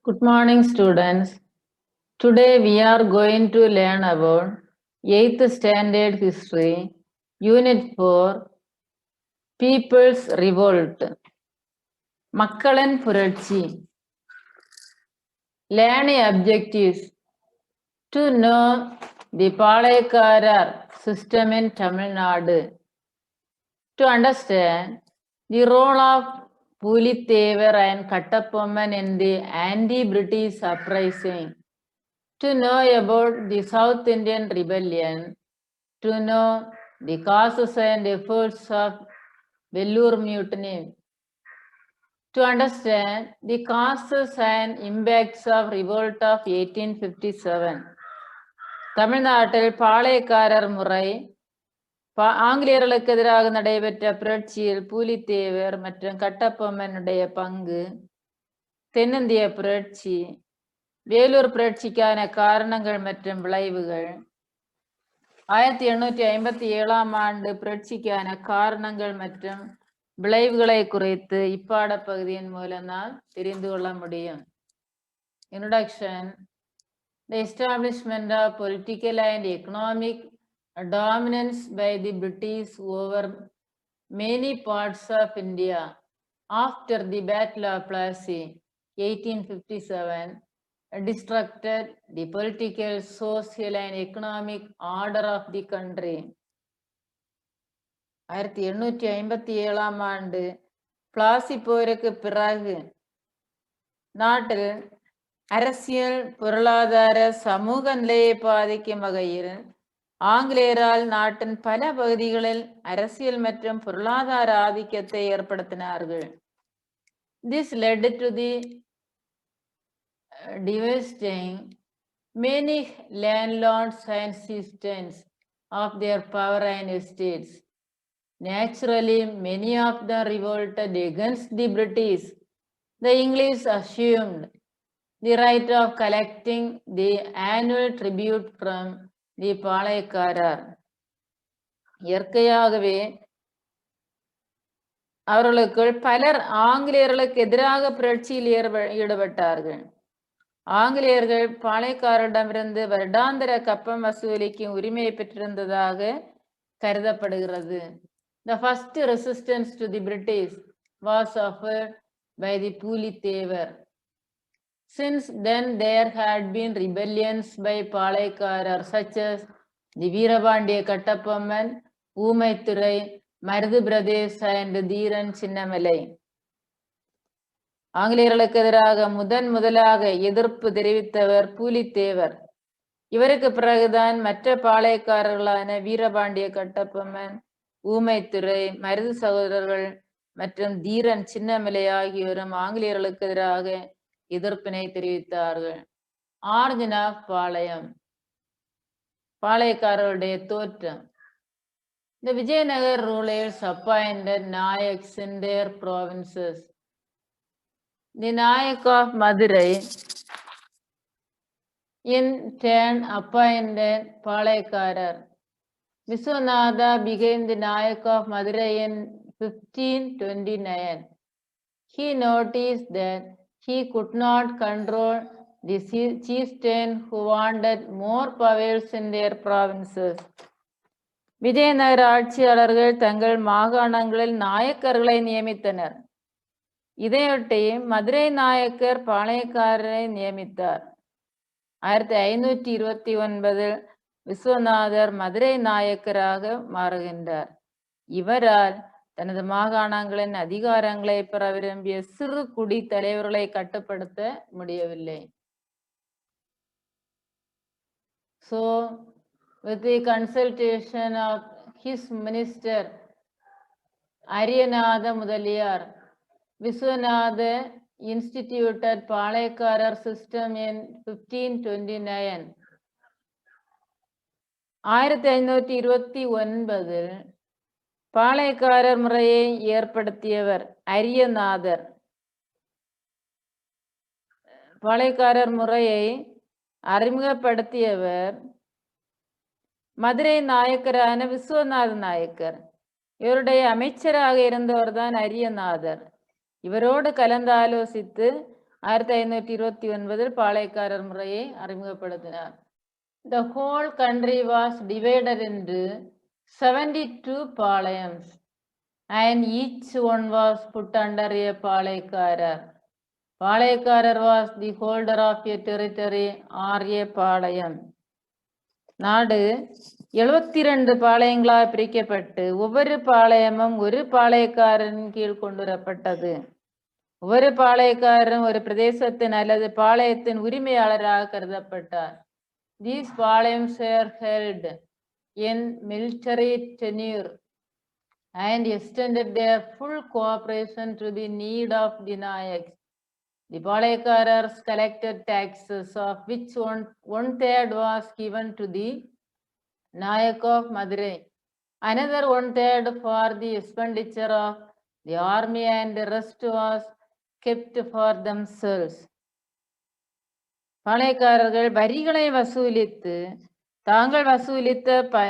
Good morning, students. Today we are going to learn about 8th Standard History, Unit 4, People's Revolt. Makkalan Purachi. Learning objectives: to know the Palekarar system in Tamil Nadu, to understand the role of Pulithevar and Kattapomman in the anti-British uprising, to know about the South Indian Rebellion, to know the causes and efforts of Vellore Mutiny, to understand the causes and impacts of revolt of 1857. தமிழ்நாட்டில் பாளையக்காரர் முறை, ஆங்கிலேயர்களுக்கு எதிராக நடைபெற்ற புரட்சியில் பூலித்தேவர் மற்றும் கட்டபொம்மனுடைய பங்கு, தென்னிந்திய புரட்சி, வேலூர் புரட்சிக்கான காரணங்கள் மற்றும் விளைவுகள், 1857ஆம் ஆண்டு புரட்சிக்கான காரணங்கள் மற்றும் விளைவுகளை குறித்து இப்பாடப்பகுதியின் மூலம் நாம் தெரிந்து கொள்ள முடியும். Introduction. The establishment of political and economic dominance by the British over many parts of India after the Battle of Plassey, 1857, disrupted the political, social and economic order of the country. 1857ஆம் ஆண்டு பிளாசி போருக்கு பிறகு நாட்டில் அரசியல், பொருளாதார, சமூக நிலையை பாதிக்கும் வகையில் ஆங்கிலேயரால் நாட்டின் பல பகுதிகளில் அரசியல் மற்றும் பொருளாதார ஆதிக்கத்தை ஏற்படுத்தினார்கள். This led to the devastating many landlords and citizens of their power and estates. Naturally, many of them revolted against the British. The English assumed the right of collecting the annual tribute from the பாளையக்காரர். இயற்கையாகவே அவர்களுக்குள் பலர் ஆங்கிலேயர்களுக்கு எதிராக புரட்சியில் ஈடுபட்டார்கள். ஆங்கிலேயர்கள் பாளையக்காரரிடமிருந்து வருடாந்திர கப்பம் வசூலிக்கும் உரிமை பெற்றிருந்ததாக கருதப்படுகிறது. The first resistance to the British was offered by the Pulithevar. Since then, there had been rebellions by Palaikarar such as the Veerapandiya Kattapomman, Oomaithurai, Marudhu Pradesh and Dheeran Chinnamalai. ஆங்கிலேயர்களுக்கு எதிராக முதலாக எதிர்ப்பு தெரிவித்தவர் பூலித்தேவர். இவருக்கு பிறகுதான் மற்ற பாளையக்காரர்களான வீரபாண்டிய கட்டபொம்மன், ஊமைத்துறை, மருது சகோதரர்கள் மற்றும் தீரன் சின்னமலை ஆகியோரும் ஆங்கிலேயர்களுக்கு எதிராக எதிர்ப்பினை தெரிவித்தார்கள். ஆரிஜின் ஆஃப் பாளையம், பாளையக்காரர்களுடைய தோற்றம். The Vijayanagar rulers appointed Nayaks in their provinces. The Nayak of Madurai in turn appointed Palaikarar. Viswanatha became the Nayak of Madurai in 1529. He noticed that he could not control the chieftain who wanted more powers in their provinces. Vijayanagara ஆட்சியாளர்கள் தங்கள் மாகாணங்களில் நாயக்கர்களை நியமித்தனர். இதையொட்டி மதுரை நாயக்கர் பாளையக்காரரை நியமித்தார். 1529 விஸ்வநாதர் மதுரை நாயக்கராக மாறுகின்றார். இவரால் தனது மாகாணங்களின் அதிகாரங்களை பெற விரும்பிய சிறு குடி தலைவர்களை கட்டுப்படுத்த முடியவில்லை. So, with the consultation of his minister Ariyanatha Mudaliyar, Viswanatha instituted Palaikarar system in 1529. 1529 பாளையக்காரர் முறையை ஏற்படுத்தியவர் அரியநாதர். பாளையக்காரர் முறையை அறிமுகப்படுத்தியவர் மதுரை நாயக்கரான விஸ்வநாத நாயக்கர். இவருடைய அமைச்சராக இருந்தவர் தான் அரியநாதர். இவரோடு கலந்து ஆலோசித்து 1529 பாளையக்காரர் முறையை அறிமுகப்படுத்தினார். The whole country was divided into 72 palayams and each one was put under a பாளையக்காரர். பாளையக்காரர் was the holder of a territory or a பாளையம். நாடு 72 பாளையங்களாக பிரிக்கப்பட்டு ஒவ்வொரு பாளையமும் ஒரு பாளையக்காரரின் கீழ் கொண்டு வரப்பட்டது. ஒவ்வொரு பாளையக்காரரும் ஒரு பிரதேசத்தின் அல்லது பாளையத்தின் உரிமையாளராக கருதப்பட்டார். These palayams were held in military tenure and extended their full cooperation to the need of the Nayaks. The Palayakkarars collected taxes, of which one-third was given to the Nayak of Madurai, another one-third for the expenditure of the army, and the rest was kept for themselves. பாளையக்காரர்கள் வரிகளை வசூலித்து தாங்கள் வசூலித்த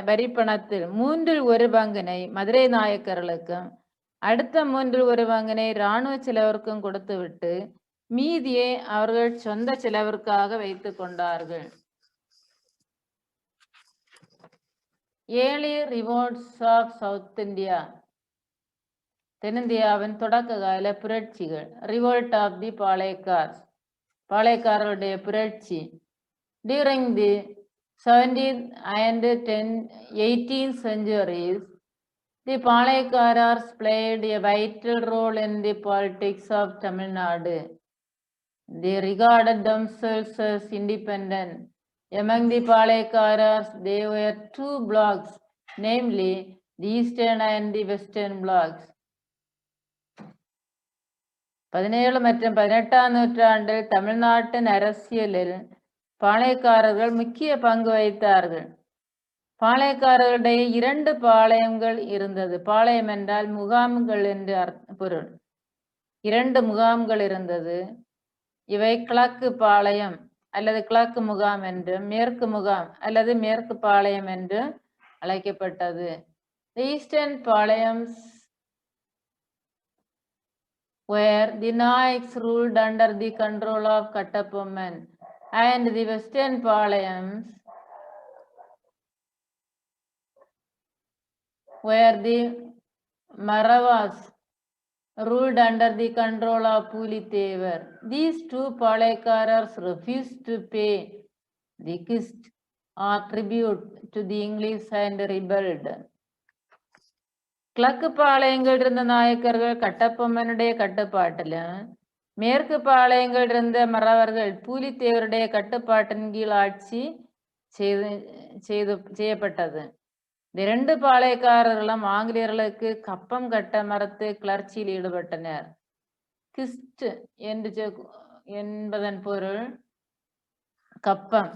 வரி பணத்தில் 1/3 பங்கினை மதுரை நாயக்கர்களுக்கும் அடுத்த 1/3 பங்கினை இராணுவ செலவிற்கும் கொடுத்துவிட்டு மீதியை அவர்கள் சொந்த செலவிற்காக வைத்துக் கொண்டார்கள். Early revolts of south India, தென்னிந்தியாவின் தொடக்க கால புரட்சிகள். ரிவோல்ட் ஆஃப் தி பாளையக்கார்ஸ், பாளையக்காரர்களுடைய புரட்சி. During the 17th and 18th centuries, the Palayakkarars played a vital role in the politics of Tamil Nadu. They regarded themselves as independent. Among the Palayakkarars, there were 2 blocks, namely the eastern and the western blocks. 17 மற்றும் 18ஆம் நூற்றாண்டில் தமிழ்நாட்டின் அரசியலில் பாளையக்காரர்கள் முக்கிய பங்கு வகித்தார்கள். பாளையக்காரர்களுடைய 2 பாளையங்கள் இருந்தது. பாளையம் என்றால் முகாம்கள் என்று பொருள். 2 முகாம்கள் இருந்தது. இவை கிழக்கு பாளையம் அல்லது கிழக்கு முகாம் என்றும் மேற்கு முகாம் அல்லது மேற்கு பாளையம் என்று அழைக்கப்பட்டது. The eastern Palayams where the Nayaks ruled under the control of Kattapomman, and the western palayams where the Maravas ruled under the control of Pulithevar. These 2 Palayakkarars refused to pay the kist or tribute to the English and rebelled. கிழக்கு பாளையங்கள் இருந்த நாயக்கர்கள் கட்டபொம்மனுடைய கட்டுப்பாட்டிலும் மேற்கு பாளையங்கள் இருந்த மறவர்கள் பூலித்தேவருடைய கட்டுப்பாட்டின் கீழ் ஆட்சி செய்யப்பட்டது. இந்த 2 பாளையக்காரர்களும் ஆங்கிலேயர்களுக்கு கப்பம் கட்ட மறுத்து கிளர்ச்சியில் ஈடுபட்டனர். கிஸ்ட் என்பதன் பொருள் கப்பம்.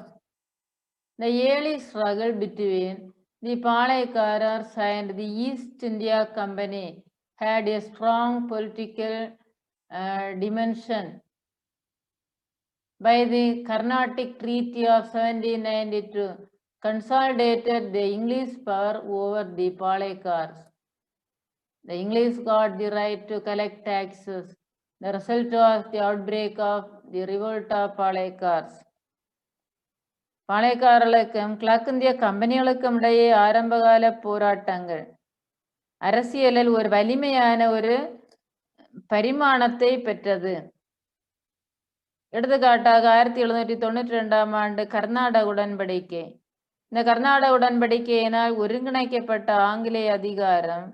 The early struggle between the Palayakkarars and the East India Company had a strong political dimension. By the Carnatic Treaty of 1792, consolidated the English power over the Palayakkars. The English got the right to collect taxes. The result was the outbreak of the revolt of Palayakkars. பாளையக்காரர்களுக்கும் கிழக்கிந்திய கம்பெனிகளுக்கும் இடையே ஆரம்பகால போராட்டங்கள் அரசியலில் ஒரு வலிமையான ஒரு பரிமாணத்தை பெற்றது. எடுத்துக்காட்டாக 1792ஆம் ஆண்டு கர்நாடக உடன்படிக்கை. இந்த கர்நாடக உடன்படிக்கையினால் ஒருங்கிணைக்கப்பட்ட ஆங்கிலேய அதிகாரம்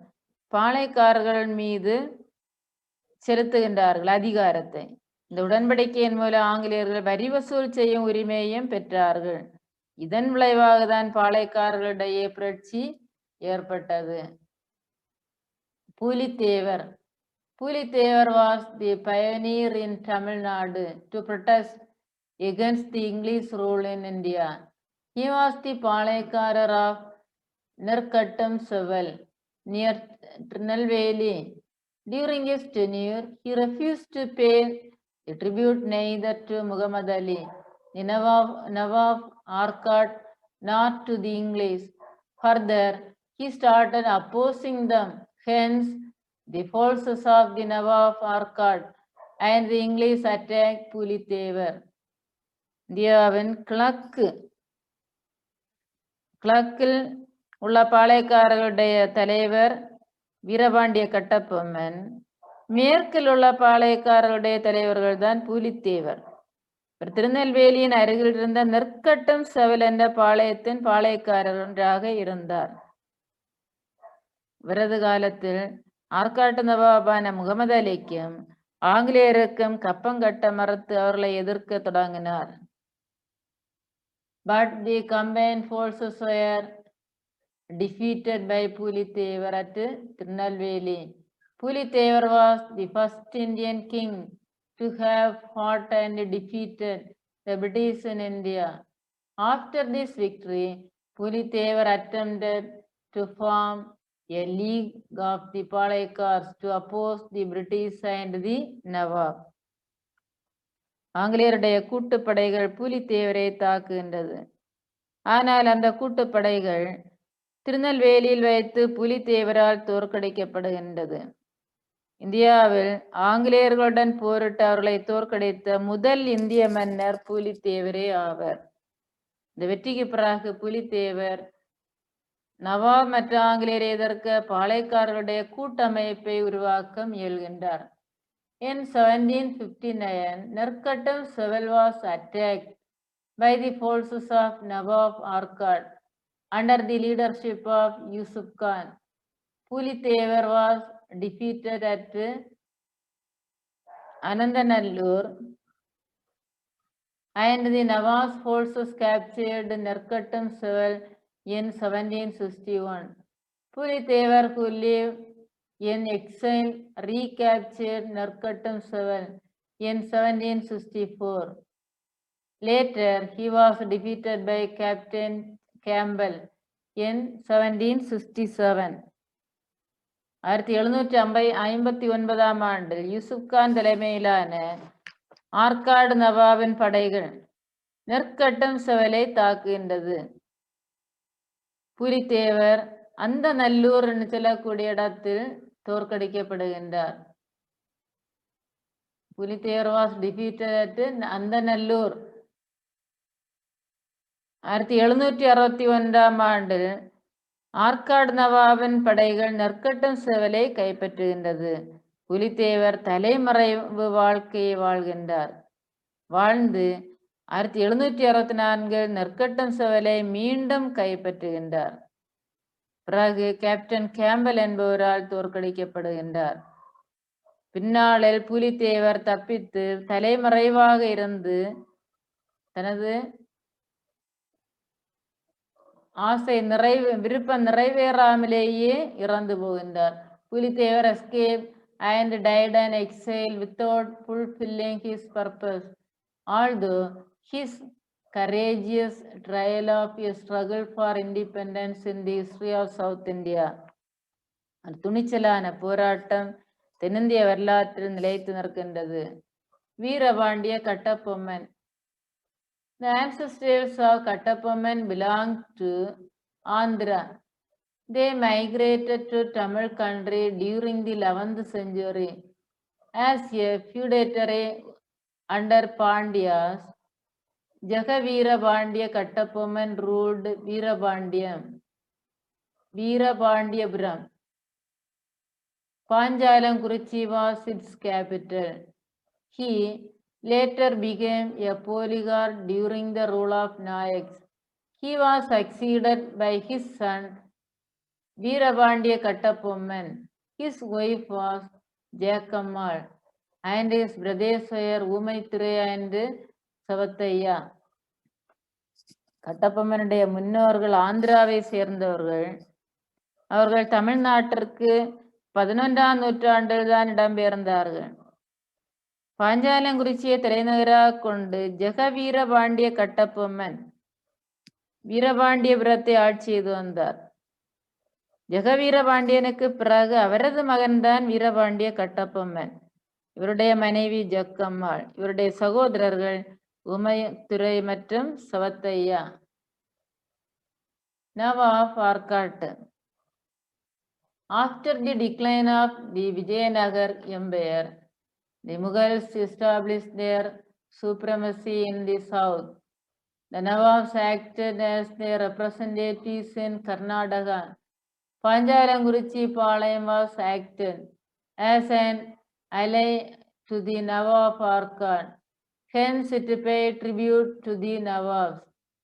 பாளையக்காரர்கள் மீது செலுத்துகின்றார்கள் அதிகாரத்தை. இந்த உடன்படிக்கையின் மூலம் ஆங்கிலேயர்கள் வரி வசூல் செய்யும் உரிமையையும் பெற்றார்கள். இதன் விளைவாக தான் பாளையக்காரர்களிடையே புரட்சி ஏற்பட்டது. Pulithevar. Pulithevar was the pioneer in Tamil Nadu to protest against the English rule in India. He was the Palayakkarar of Nirkattam Seval near Trinelveli. During his tenure, he refused to pay the tribute neither to Muhammad Ali, the Nawab Arcot, nor to the English. Further, he started opposing them. Hence, the forces of the Nawab Arcot and the English attacked Pulithevar. இந்தியாவின் கிழக்கில் உள்ள பாளையக்காரர்களுடைய தலைவர் வீரபாண்டிய கட்டபொம்மன், மேற்கில் உள்ள பாளையக்காரர்களுடைய தலைவர்கள் தான் பூலித்தேவர். திருநெல்வேலியின் அருகில் இருந்த நெற்கட்டும் செவல் என்ற பாளையத்தின் பாளையக்காரராக இருந்தார். இவரது காலத்தில் ஆற்காட்டு நவாபான முகமது அலிக்கும் ஆங்கிலேயருக்கும் கப்பங்கட்ட மறுத்து அவர்களை எதிர்க்க தொடங்கினார். But the combined forces were defeated by Pulithevar at Tirunelveli. Pulithevar was the first Indian king to have fought and defeated the British in India. After this victory, Pulithevar attempted to form a league of the Palaikars to oppose the British and the Nawab. ஆங்கிலேயருடைய கூட்டுப்படைகள் பூலித்தேவரை தாக்குகின்றது. ஆனால் அந்த கூட்டுப்படைகள் திருநெல்வேலியில் வைத்து புலித்தேவரால் தோற்கடிக்கப்படுகின்றது. இந்தியாவில் ஆங்கிலேயர்களுடன் போரிட்டு அவர்களை தோற்கடித்த முதல் இந்திய மன்னர் புலித்தேவரே ஆவர். இந்த வெற்றிக்கு பிறகு புலித்தேவர் நவாப் மற்றும் ஆங்கிலேயரை எதிர்க்க பாளையக்காரர்களுடைய கூட்டமைப்பை உருவாக்க முயல்கின்றார். In 1759, Nerkattam Sevel was attacked by the forces of Nawab Arcad under the leadership of Yusuf Khan. Pulithevar was defeated at Anandanallur and the Nawab's forces captured Nerkattam Sevel in 1761. Pulithevar, who lived in exile, recaptured Nerkattam Sevel in 1764. Later, he was defeated by Captain Campbell in 1767. 1759 ஆண்டில் யூசுப் கான் தலைமையிலான ஆற்காடு நவாபின் படைகள் நெற்கட்டம் செவலை தாக்குகின்றது. புலித்தேவர் அந்த நல்லூர் என்று சொல்லக்கூடிய இடத்தில் தோற்கடிக்கப்படுகின்றார். Pulithevar was defeated அந்த நல்லூர். 1761 ஆண்டில் ஆற்காடு நவாபின் படைகள் நெற்கட்டம் செவலை கைப்பற்றுகின்றது. புலித்தேவர் தலைமறைவு வாழ்க்கையை வாழ்கின்றார். வாழ்ந்து 1764 நெற்கட்டம் செவலை மீண்டும் கைப்பற்றுகின்றார். பிறகு கேப்டன் கேம்பல் என்பவரால் தோற்கடிக்கப்படுகின்றார். பின்னாளில் புலித்தேவர் தப்பித்து தலைமறைவாக இருந்து தனது விருப்பம் நிறைவேறாமலேயே இறந்து போகின்றார். Pulithevar escaped and died in exile without fulfilling his purpose. Although his courageous trial of a struggle for independence in the history of South India. துணிச்சலான போராட்டம் தென்னிந்திய வரலாற்றில் நிலைத்து நிற்கின்றது. Veerapandiya Kattabomman. The ancestors of Kattapomman belonged to Andhra. They migrated to Tamil country during the 11th century as a feudatory under Pandyas. Jagaveerabandiya Kattapomman ruled Veerabandiyapuram. Panjalankuruchi was its capital. He later became a polygarch during the rule of Nayaks. He was succeeded by his son Veerabandiya Kattapomman. His wife was Jakammal and his brothers were Umaithurai and Savathaiya. கட்டபொம்மனுடைய முன்னோர்கள் ஆந்திராவை சேர்ந்தவர்கள். அவர்கள் தமிழ்நாட்டிற்கு 11ஆம் நூற்றாண்டில் தான் இடம்பெயர்ந்தார்கள். பாஞ்சாலங்குறிச்சியை தலைநகராக கொண்டு ஜெகவீரபாண்டிய கட்டபொம்மன் வீரபாண்டியபுரத்தை ஆட்சி செய்து வந்தார். ஜெகவீரபாண்டியனுக்கு பிறகு அவரது மகன்தான் வீரபாண்டிய கட்டபொம்மன். இவருடைய மனைவி ஜக்கம்மாள். இவருடைய சகோதரர்கள் உமைத்துரை மற்றும் சவத்தையா. நவாப் Arcot. After the decline of the Vijayanagar Empire, The Mughals established their supremacy in the south. The Nawabs acted as their representatives in Karnataka. Panjalanguruchi Palayam was acted as an ally to the Nawab Arcot. Hence it paid tribute to the Nawabs.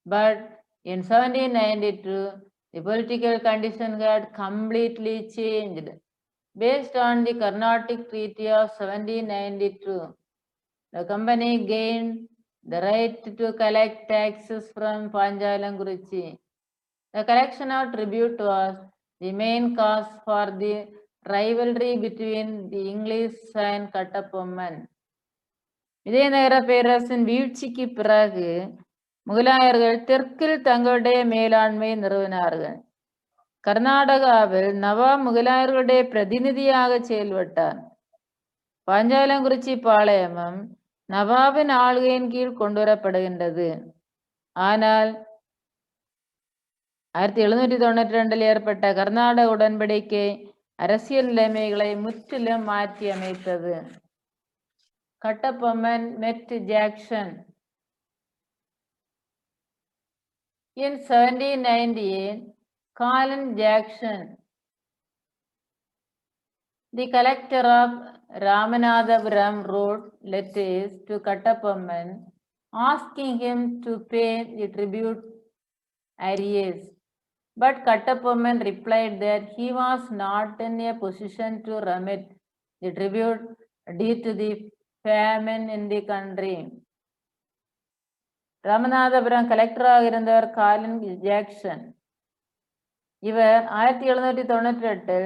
But in 1792, the political condition had completely changed. Based on the Carnatic Treaty of 1792, the company gained the right to collect taxes from Panjalanguruchi. The collection of tribute was the main cause for the rivalry between the English and Kattapomman. Vijayanagara பேரரசின் வீழ்ச்சிக்கு பிறகு முகலாயர்கள் தெற்கில் தங்களுடைய மேலாண்மை நிறுவினார்கள். கர்நாடகாவில் நவாப் முகலாயர்களுடைய பிரதிநிதியாக செயல்பட்டார். பாஞ்சாலங்குறிச்சி பாளையமும் நவாபின் ஆளுகையின் கீழ் கொண்டுவரப்படுகின்றது. ஆனால் 1792 ஏற்பட்ட கர்நாடக உடன்படிக்கை அரசியல் நிலைமைகளை முற்றிலும் மாற்றி அமைத்தது. Kattapomman met Jackson in 1798. Colin Jackson, the collector of Ramanathapuram, wrote letters to Kattapomman asking him to pay the tribute arrears. But Kattapomman replied that he was not in a position to remit the tribute due to the famine in the country. Ramanathapuram கலெக்டராக இருந்தவர் காலின் Jackson. இவர் 1798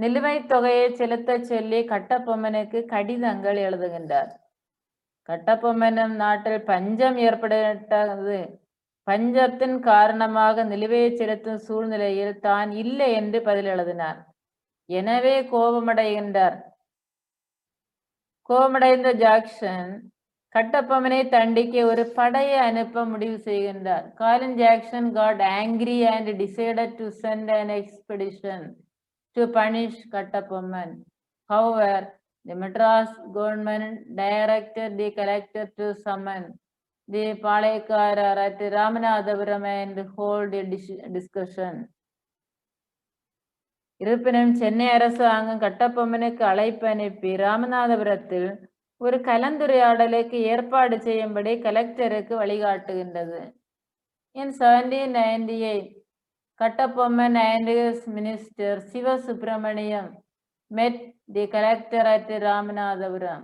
நிலுவைத் தொகையை செலுத்த சொல்லி கட்டபொம்மனுக்கு கடிதங்கள் எழுதுகின்றார். கட்டபொம்மனும் நாட்டில் பஞ்சம் ஏற்பட்டது. பஞ்சத்தின் காரணமாக நிலுவையை செலுத்தும் சூழ்நிலையில் தான் இல்லை என்று பதில் எழுதினார். எனவே கோபமடைகின்றார். கோபமடைந்த ஜாக்சன் கட்டபொம்மனை தண்டிக்க ஒரு படையை அனுப்ப முடிவு செய்கின்றார். Colin Jackson got angry and decided to send an expedition to punish Kattapomman. However, the Madras government directed the collector to summon the Palaikarar at Ramanathapuram and hold a discussion. இருப்பினும் சென்னை அரசாங்கம் கட்டபொம்மனுக்கு அழைப்பு அனுப்பி ராமநாதபுரத்தில் ஒரு கலந்துரையாடலுக்கு ஏற்பாடு செய்யும்படி கலெக்டருக்கு வழிகாட்டுகின்றது. In 1798, Kattapomman and his minister Siva Subramaniam met the collector at Ramanathapuram.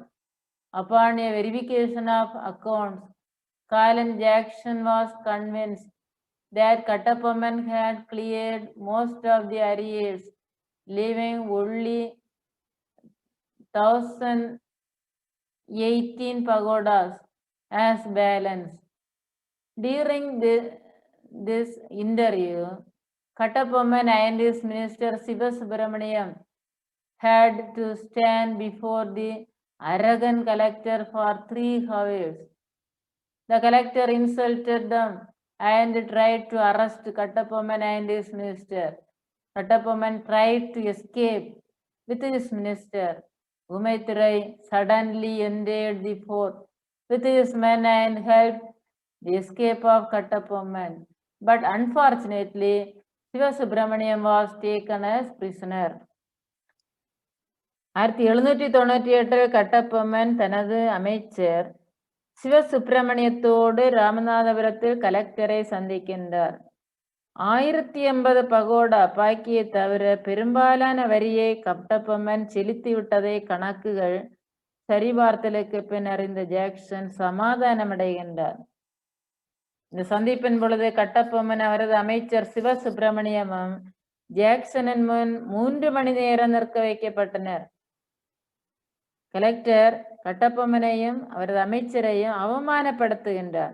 Upon a verification of accounts, Colin Jackson was convinced that Kattapomman had cleared most of the arrears, leaving only 1018 pagodas as balance. During this interview, Kattapomman and his minister Siva Subramaniam had to stand before the arrogant collector for 3 hours. The collector insulted them and tried to arrest Kattapomman and his minister. Kattapomman tried to escape with his minister. Umaithurai suddenly entered the fort with his men and helped the escape of Kattapomman. But unfortunately, Siva Subramaniam was taken as prisoner. 1798 Kattabomman தனது அமைச்சர் சிவசுப்பிரமணியத்தோடு ராமநாதபுரத்தில் கலெக்டரை சந்திக்கின்றார். 1080 பகோடா பாக்கியை தவிர பெரும்பாலான வரியை கட்டபொம்மன் செலுத்திவிட்டதை கணக்குகள் சரிபார்த்தலுக்கு பின் அறிந்த Jackson சமாதானமடைகின்றார். இந்த சந்திப்பின் பொழுது கட்டபொம்மன் அவரது அமைச்சர் சிவசுப்பிரமணியமும் ஜாக்சனின் முன் 3 மணி நேரம் நிற்க வைக்கப்பட்டனர். கலெக்டர் கட்டபொம்மனையும் அவரது அமைச்சரையும் அவமானப்படுத்துகின்றார்.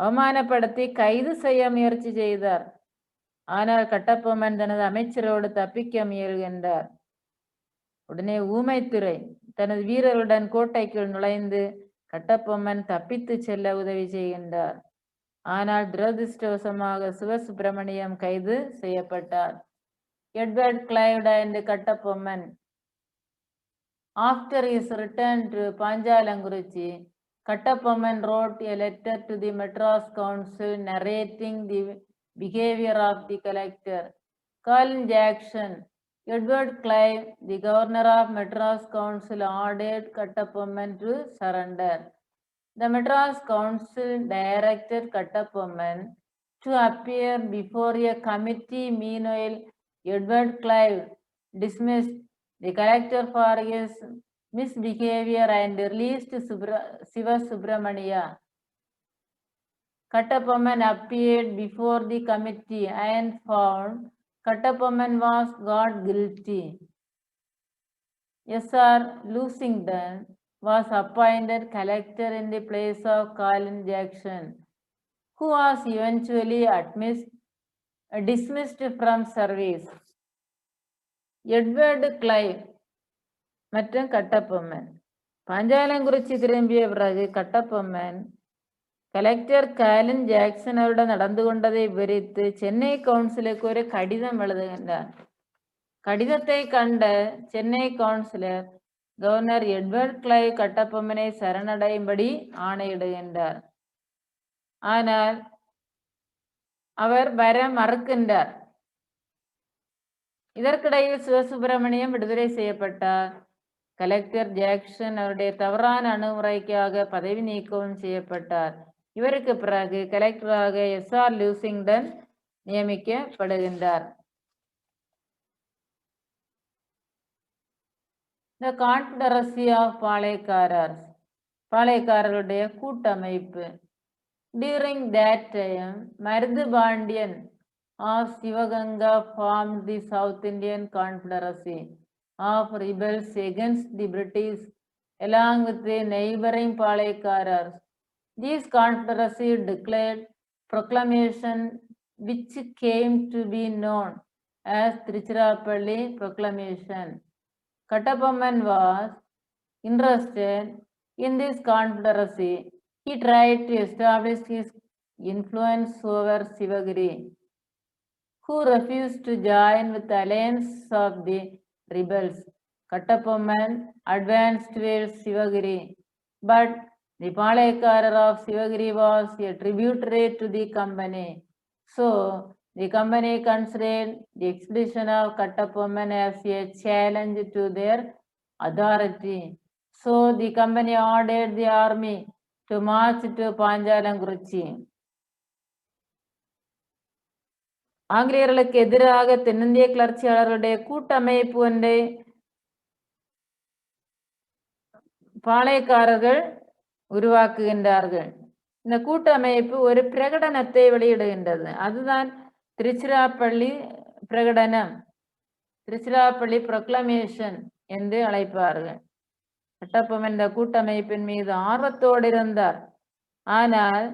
அவமானப்படுத்தி கைது செய்ய முயற்சி செய்தார். ஆனால் கட்டபொம்மன் தனது அமைச்சரோடு தப்பிக்க முயல்கின்றார். உடனே ஊமைத்துறை தனது வீரர்களுடன் கோட்டைக்குள் நுழைந்து கட்டபொம்மன் தப்பித்து செல்ல உதவி செய்கின்றார். ஆனால் துரதிருஷ்டவசமாக சிவசுப்பிரமணியம் கைது செய்யப்பட்டார். Edward Clive and Kattabomman After his return to Panjalanguruchi, Kattapomman wrote a letter to the Madras Council narrating the behavior of the collector. Colin Jackson, Edward Clive, the governor of Madras Council, ordered Kattapomman to surrender. The Madras Council directed Kattapomman to appear before a committee. Meanwhile, Edward Clive dismissed the collector for his misbehavior and released Siva Subramania. Kattapomman appeared before the committee and found Kattapomman was got guilty. S.R. Lusington was appointed collector in the place of Colin Jackson, who was eventually dismissed from service. Edward Clive மற்றும் கட்டபொம்மன். பாஞ்சாலங்குறிச்சி திரும்பிய பிறகு Kattabomman collector காலின் Jackson அவருடன் நடந்து கொண்டதை விவரித்து சென்னை கவுன்சிலுக்கு ஒரு கடிதம் எழுதுகின்றார். கடிதத்தை கண்ட Chennai councillor governor Edward Clive கட்டபொம்மனை சரணடையும்படி ஆணையிடுகின்றார். ஆனால் அவர் வர மறுக்கின்றார். இதற்கிடையில் சிவசுப்பிரமணியம் விடுதலை செய்யப்பட்டார். கலெக்டர் ஜாக்சன் அவருடைய தவறான அணுகுமுறைக்காக பதவி நீக்கவும் செய்யப்பட்டார். இவருக்கு பிறகு கலெக்டராக எஸ்.ஆர். லூசிங்டன் நியமிக்கப்படுகின்றார். The Confederacy of பாளையக்காரர், பாளையக்காரருடைய கூட்டமைப்பு. During that time, Mardu Bandian of Sivaganga formed the South Indian Confederacy of rebels against the British along with the neighboring பாளையக்காரர். This confederacy declared proclamation which came to be known as Tiruchirappalli Proclamation. Kattapomman was interested in this confederacy. He tried to establish his influence over Sivagiri, who refused to join with the alliance of the rebels. Kattapomman advanced towards Sivagiri, but the Palaikarar of Sivagiri was a tributary to the company. So, the company considered the expedition of Kattapomman as a challenge to their authority. So, the company ordered the army to march to Panjalanguruchi. ஆங்கிலேயர்களுக்கு எதிராக தென்னிந்திய கிளர்ச்சியாளர்களுடைய கூட்டமைப்பு ஒன்றை பாளையக்காரர்கள் உருவாக்குகின்றார்கள். இந்த கூட்டமைப்பு ஒரு பிரகடனத்தை வெளியிடுகின்றது. அதுதான் திருச்சிராப்பள்ளி பிரகடனம், திருச்சிராப்பள்ளி ப்ரொக்ளமேஷன் என்று அழைப்பார்கள். கட்டபொம்மன் இந்த கூட்டமைப்பின் மீது ஆர்வத்தோடு இருந்தார். ஆனால்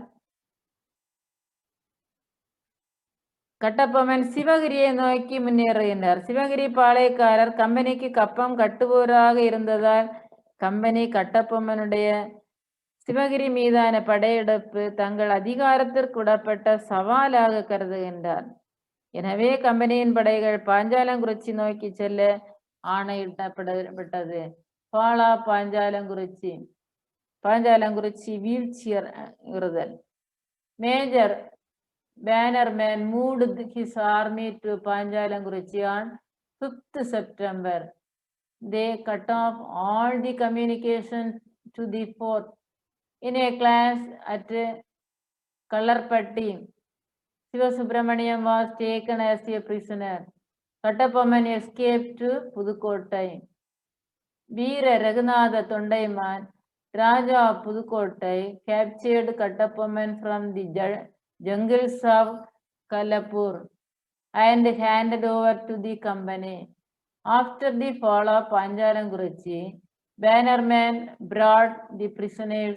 கட்டபொம்மன் சிவகிரியை நோக்கி முன்னேறுகின்றார். சிவகிரி பாளையக்காரர் கம்பெனிக்கு கப்பம் கட்டுவோராக இருந்ததால் கம்பெனி கட்டபொம்மனுடைய சிவகிரி மீதான படையெடுப்பு தங்கள் அதிகாரத்திற்கு விடப்பட்ட சவாலாக கருதுகின்றார். எனவே கம்பெனியின் படைகள் பாஞ்சாலங்குறிச்சி நோக்கி செல்ல ஆணையிடப்பட்டது. பாலா பாஞ்சாலங்குறிச்சி, பாஞ்சாலங்குறிச்சி வீழ்ச்சியுறுதல். Major Bannerman moved his army to Panjalanguruchi on 5th September. They cut off all the communication to the fort. In a clash at Kallarpatti, Siva Subramaniam was taken as a prisoner. Kattapomman escaped to Pudukottai. Veera Raghunatha Thondaiman, Raja of Pudukottai, captured Kattapomman from the jungles of Kalapur and handed over to the company. After the fall of Panjalanguruchi, Bannerman brought the prisoners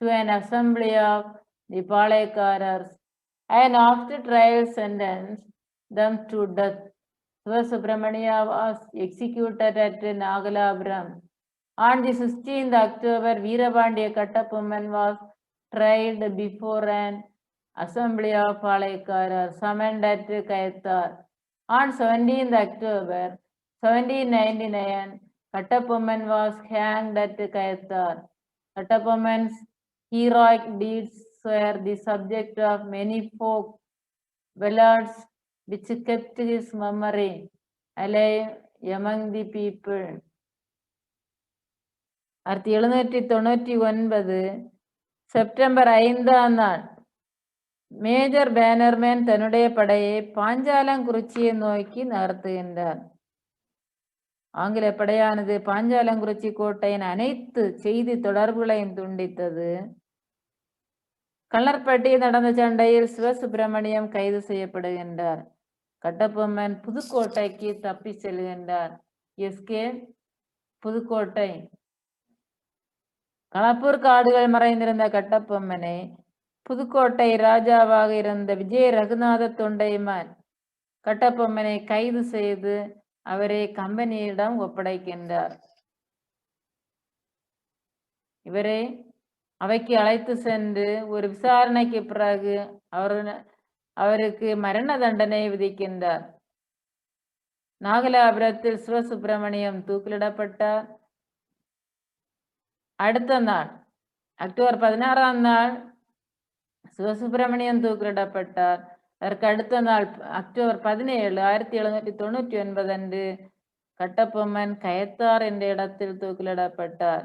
to an assembly of the Palaikkarars and after trial sentenced them to death. Subramania was executed at Nagalapuram. On the 16th October, Veerapandiya Kattapomman was tried before an Assembly of Palaikkarars summoned at Kayattar. On 17th October 1799, Kattapomman was hanged at Kayathar. Kattapomman's heroic deeds were the subject of many folk ballads which kept his memory alive among the people. 1799 September 5ஆம் நாள் major Bannerman தன்னுடைய படையை பாஞ்சாலங்குறிச்சியை நோக்கி நகர்த்துகின்றார். ஆங்கில படையானது பாஞ்சாலங்குறிச்சி கோட்டையின் அனைத்து செய்தி தொடர்புகளையும் துண்டித்தது. கள்ளர்பட்டியில் நடந்த சண்டையில் சிவசுப்பிரமணியம் கைது செய்யப்படுகின்றார். கட்டபொம்மன் புதுக்கோட்டைக்கு தப்பி செல்கின்றார். எஸ்கே புதுக்கோட்டை. களப்பூர் காடுகள் மறைந்திருந்த கட்டபொம்மனை புதுக்கோட்டை ராஜாவாக இருந்த விஜய ரகுநாத தொண்டைமான் கட்டபொம்மனை கைது செய்து அவரை கம்பெனியிடம் ஒப்படைக்கின்றார். இவரை அவைக்கு அழைத்து சென்று ஒரு விசாரணைக்கு பிறகு அவருக்கு மரண தண்டனை விதிக்கின்றார். நாகலாபுரத்தில் சிவசுப்பிரமணியம் தூக்கிலிடப்பட்டார். அடுத்த நாள் அக்டோபர் 16ஆம் நாள் சிவசுப்பிரமணியம் தூக்கிலிடப்பட்டார். அதற்கு அடுத்த நாள் அக்டோபர் 17 1799 அன்று கட்டபொம்மன் கயத்தார் என்ற இடத்தில் தூக்கிலிடப்பட்டார்.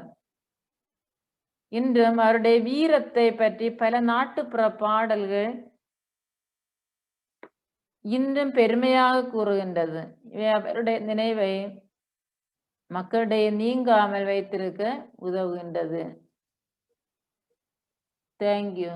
இன்றும் அவருடைய வீரத்தை பற்றி பல நாட்டுப்புற பாடல்கள் இன்றும் பெருமையாக கூறுகின்றது. இவை அவருடைய நினைவை மக்களிடையே நீங்காமல் வைத்திருக்க உதவுகின்றது. தேங்க்யூ.